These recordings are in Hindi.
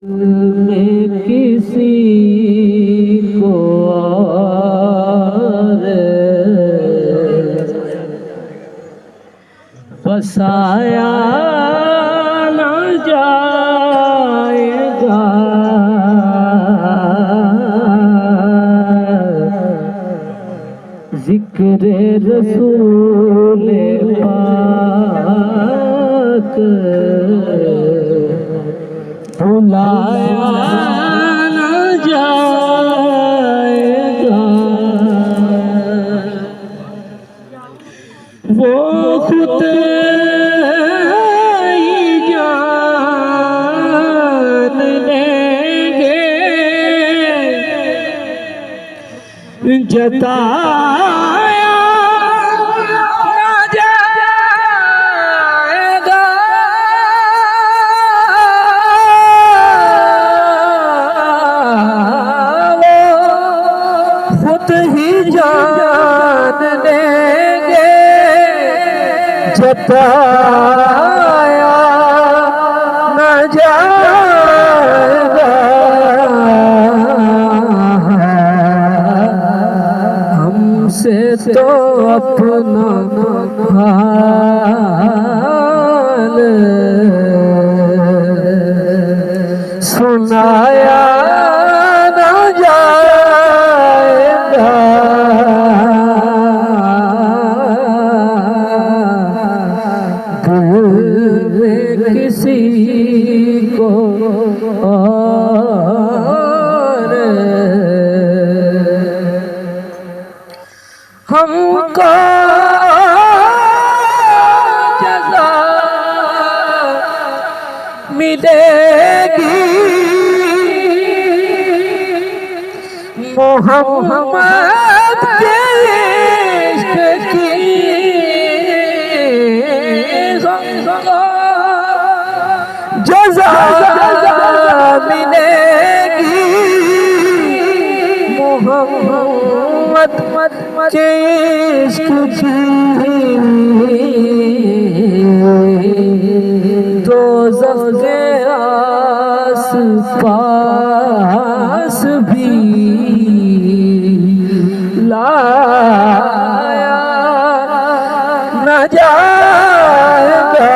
में किसी को और बसाया न जाएगा। जिक्र रसूल पाक भुलाया न जाएगा। वो खुद ही जान लेंगे, जताया ही जान लेंगे, जताया न जाएगा। हमसे तो अपना हाल सुनाया न जाएगा। किसी को और हमको जज़ा मिलेगी मोहम्मद के इश्क की। जज़ा मिलेगी मोहम्मद के इश्क की। दोज़ख के आस पास भी लाया न जाएगा।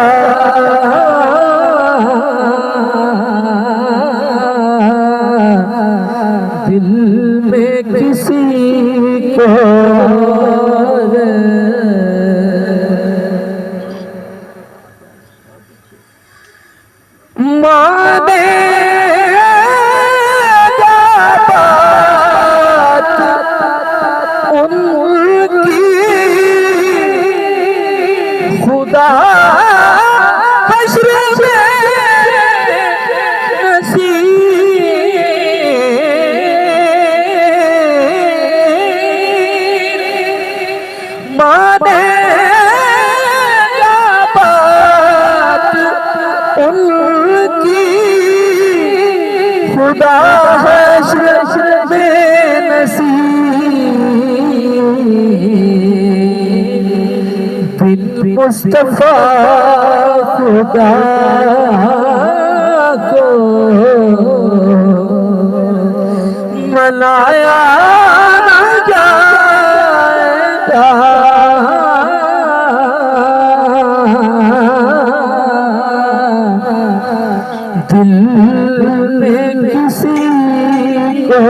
दिल में किसी को मानेगा बात उनकी खुदा हश्र में मानेगा बात उनकी खुदा हश्र में नसीब। बिन मुस्तफा खुदा को मनाया न जाएगा। दिल में किसी को